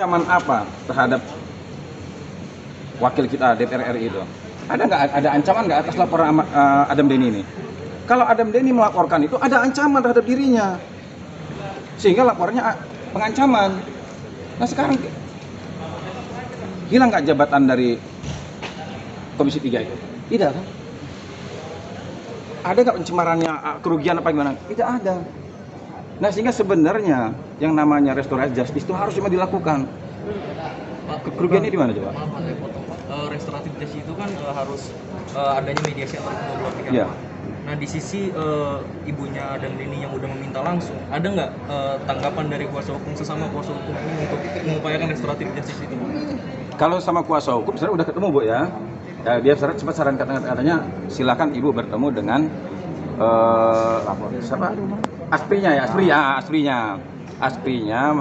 Ancaman apa terhadap wakil kita DPR RI itu? Ada nggak ada ancaman nggak atas laporan Adam Denny ini? Kalau Adam Denny melaporkan itu ada ancaman terhadap dirinya, sehingga laporannya pengancaman. Nah sekarang hilang nggak jabatan dari Komisi 3 itu? Tidak kan? Ada nggak pencemarannya, kerugian apa gimana? Tidak ada. Nah sehingga sebenarnya yang namanya restoratif justice itu harus cuma dilakukan. Kerugiannya di mana coba? Restoratif justice itu kan harus adanya mediasi antara kedua belah pihak. Ya. Nah di sisi ibunya dan Denny yang udah meminta langsung, ada nggak tanggapan dari kuasa hukum sesama kuasa hukum ini untuk mengupayakan restoratif justice itu? Kalau sama kuasa hukum sebenarnya udah ketemu Bu ya. Dia cepat saran katanya silakan Ibu bertemu dengan siapa? Aspinya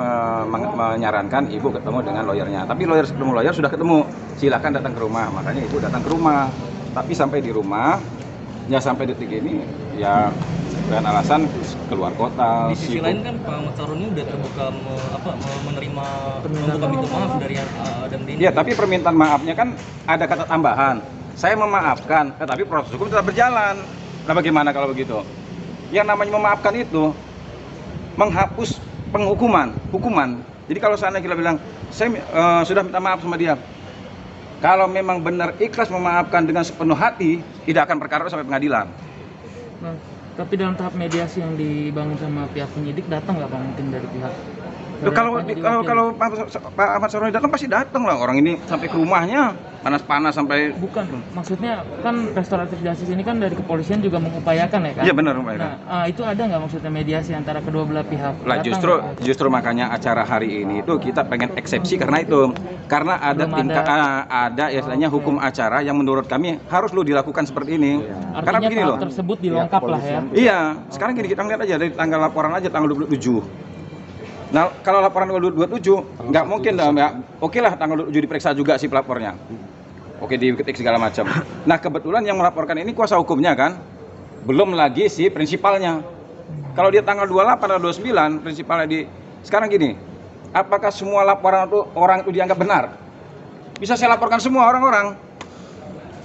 menyarankan Ibu ketemu dengan lawyernya. Tapi lawyer sebelum lawyer sudah ketemu, silakan datang ke rumah. Makanya Ibu datang ke rumah. Tapi sampai di rumah, ya sampai detik ini, ya dengan alasan keluar kota. Di sisi lain kan Pak Ahmad Saroni udah terbuka menerima membuka pintu maaf dari Adam Denny. Ya, tapi permintaan maafnya kan ada kata tambahan. Saya memaafkan, tapi proses hukum tetap berjalan. Nah, bagaimana kalau begitu? Yang namanya memaafkan itu menghapus hukuman. Jadi kalau seandainya kita bilang, saya sudah minta maaf sama dia. Kalau memang benar ikhlas memaafkan dengan sepenuh hati, tidak akan perkara sampai pengadilan. Nah, tapi dalam tahap mediasi yang dibangun sama pihak penyidik datang nggak Pak mungkin dari pihak? Loh, kalau Pak Ahmad Saroni datang pasti datang lah. Orang ini sampai ke rumahnya panas-panas sampai. Bukan, maksudnya kan restoratif justice ini kan dari kepolisian juga mengupayakan ya kan? Iya benar mengupayakan. Nah, itu ada nggak maksudnya mediasi antara kedua belah pihak? Lah justru makanya acara hari ini itu kita pengen eksepsi karena ada ada istilahnya hukum acara yang menurut kami harus lo dilakukan seperti ini. Artinya Karena begini tahap loh. tersebut dilengkap lah ya. Iya, sekarang gini kita lihat aja dari tanggal laporan aja tanggal 27. Nah, kalau laporan tanggal 27 nggak mungkin dong ya. Oke lah tanggal 27 diperiksa juga si pelapornya. Oke, diketik segala macam. Nah, kebetulan yang melaporkan ini kuasa hukumnya kan. Belum lagi si prinsipalnya. Kalau dia tanggal 28 atau 29 prinsipalnya sekarang gini. Apakah semua laporan itu orang itu dianggap benar? Bisa saya laporkan semua orang-orang.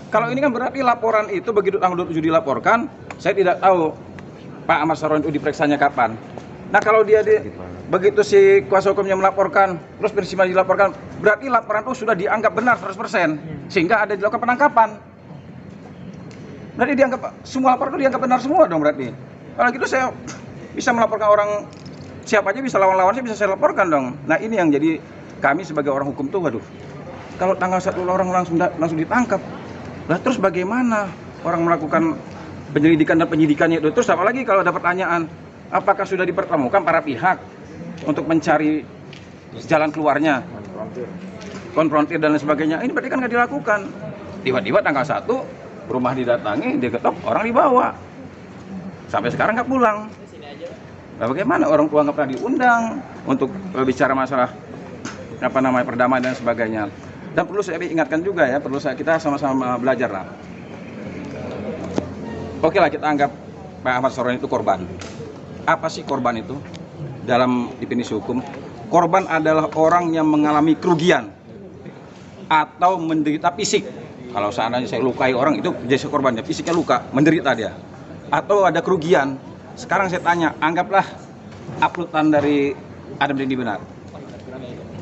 Kalau ini kan berarti laporan itu begitu tanggal 27 dilaporkan, saya tidak tahu Pak Ahmad Saroni itu diperiksanya kapan. Nah, kalau begitu si kuasa hukumnya melaporkan, terus prinsipal dilaporkan, berarti laporan itu sudah dianggap benar 100%, sehingga ada dilakukan penangkapan. Berarti semua laporan itu dianggap benar semua dong berarti. Kalau gitu saya bisa melaporkan orang, siapa aja bisa lawan-lawannya bisa saya laporkan dong. Nah ini yang jadi kami sebagai orang hukum tuh, waduh, kalau tanggal 1 orang langsung ditangkap, lah terus bagaimana orang melakukan penyelidikan dan penyidikannya itu? Terus apalagi kalau ada pertanyaan, apakah sudah dipertemukan para pihak untuk mencari jalan keluarnya, konfrontir dan lain sebagainya? Ini berarti kan nggak dilakukan. Tiba-tiba tanggal 1 rumah didatangi, diketok, orang dibawa. Sampai sekarang nggak pulang. Nah, bagaimana orang tua nggak pernah diundang untuk bicara masalah perdamaian dan sebagainya. Dan perlu saya ingatkan juga ya, kita sama-sama belajar lah. Oke lah, kita anggap Pak Ahmad Saroni itu korban. Apa sih korban itu? Dalam definisi hukum, korban adalah orang yang mengalami kerugian atau menderita fisik. Kalau seandainya saya lukai orang, itu jadi korbannya, fisiknya luka, menderita dia. Atau ada kerugian. Sekarang saya tanya, anggaplah uploadan dari Adam Denny benar.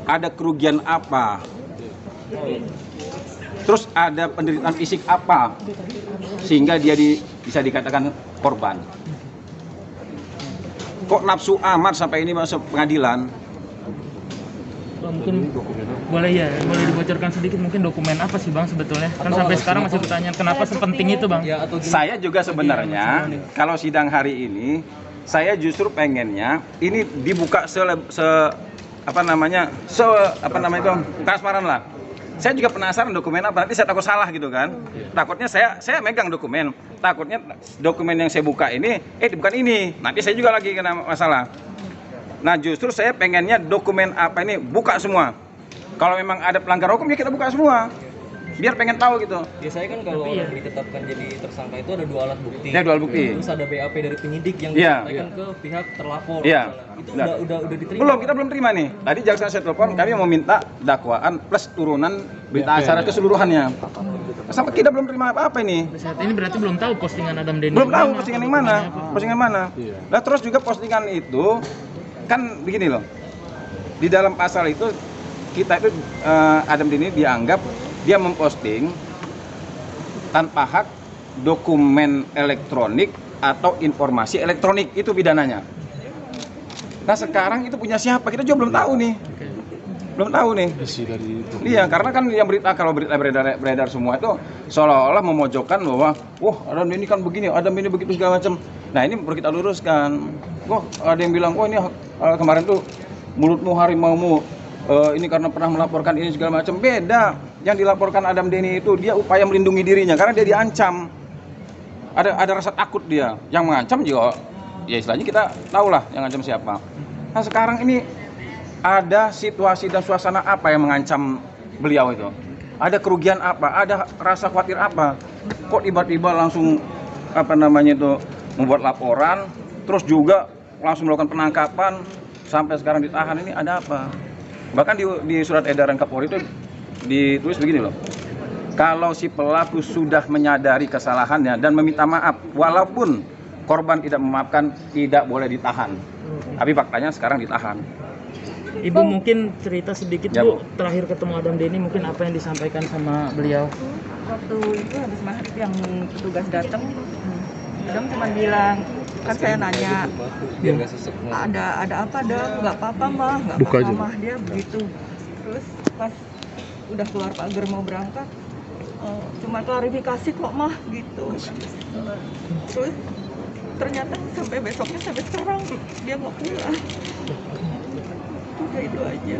Ada kerugian apa? Terus ada penderitaan fisik apa? Sehingga dia bisa dikatakan korban. Kok nafsu amat sampai ini masuk pengadilan? Mungkin boleh dibocorkan sedikit mungkin dokumen apa sih Bang sebetulnya? Kan sampai sekarang masih pertanyaan kenapa sepenting itu Bang? Ya, saya juga sebenarnya kalau sidang hari ini saya justru pengennya ini dibuka transparan lah. Saya juga penasaran dokumen apa, nanti saya takut salah gitu kan. Takutnya saya megang dokumen, takutnya dokumen yang saya buka ini bukan ini, nanti saya juga lagi kena masalah. Nah justru saya pengennya dokumen apa ini buka semua. Kalau memang ada pelanggar hukum ya kita buka semua. biar pengen tahu gitu. Biasanya kan kalau Tapi orang ditetapkan jadi tersangka itu ada 2 alat bukti. Ya, 2 alat bukti. Terus ada BAP dari penyidik yang Iya. disampaikan ke pihak terlapor. Iya. misalnya. Itu Nah. udah diterima. Belum, kita belum terima nih. Tadi jaksa saya telepon, kami mau minta dakwaan plus turunan berita acara keseluruhannya. Sampai kita belum terima apa-apa ini. Saat ini berarti belum tahu postingan Adam Denny. Belum tahu Gimana, postingan atau yang mana. dokumennya apa? Postingan mana. Nah, terus juga postingan itu kan begini loh. Di dalam pasal itu kita itu Adam Denny dianggap dia memposting tanpa hak dokumen elektronik atau informasi elektronik, itu pidananya. Nah sekarang itu punya siapa? Kita juga belum tahu nih. Oke. Belum tahu nih. Iya, karena kan yang kalau berita beredar semua itu seolah-olah memojokkan bahwa wah Adam ini kan begini, Adam ini begitu segala macam. Nah ini perlu kita luruskan. Wah ada yang bilang, wah ini kemarin tuh mulutmu harimaumu, ini karena pernah melaporkan ini segala macam. Beda. Yang dilaporkan Adam Denny itu dia upaya melindungi dirinya karena dia diancam. Ada rasa takut dia. Yang mengancam juga ya istilahnya kita tahulah yang ngancam siapa. Nah sekarang ini ada situasi dan suasana apa yang mengancam beliau itu? Ada kerugian apa? Ada rasa khawatir apa? Kok tiba-tiba langsung membuat laporan, terus juga langsung melakukan penangkapan sampai sekarang ditahan, ini ada apa? Bahkan di surat edaran Kapolri itu ditulis begini loh. Kalau si pelaku sudah menyadari kesalahannya dan meminta maaf, walaupun korban tidak memaafkan, tidak boleh ditahan. Tapi faktanya sekarang ditahan. Ibu mungkin cerita sedikit Ya, Bu, Bu. terakhir ketemu Adam Denny mungkin apa yang disampaikan sama beliau? Waktu itu habis maghrib yang petugas datang, Adam cuma bilang, kan saya nanya, biar nggak sesek. ada apa Adam? Nggak apa-apa mah, nggak Buka apa-apa aja. mah, dia begitu. Terus pas udah keluar pagar mau berangkat, cuma klarifikasi kok mah gitu. Terus ternyata sampai besoknya, sampai sekarang dia nggak pulang. Udah itu aja.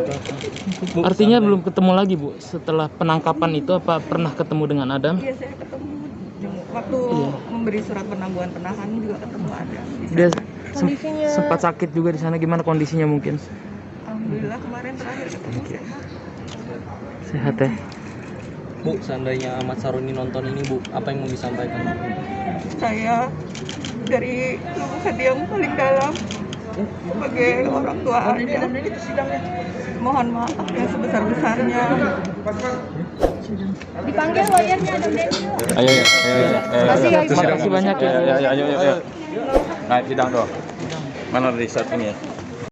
Artinya belum ketemu lagi Bu setelah penangkapan itu, apa pernah ketemu dengan Adam? Iya saya ketemu waktu Iya. memberi surat penangguhan penahanan juga ketemu Adam. di Dia sana. Kondisinya sempat sakit juga di sana, gimana kondisinya mungkin? alhamdulillah kemarin terakhir ketemu sehat. Sehat ya? Bu, seandainya Ahmad Saruni nonton ini Bu, apa yang mau disampaikan? Saya dari lubuk hati yang paling dalam sebagai orang tua Anda, mohon maaf yang sebesar-besarnya. Dipanggil lawyernya Adam Denny. Ayo. Terima kasih banyak ya. Ayo. Nah, sidang doh. Mana riset ini ya?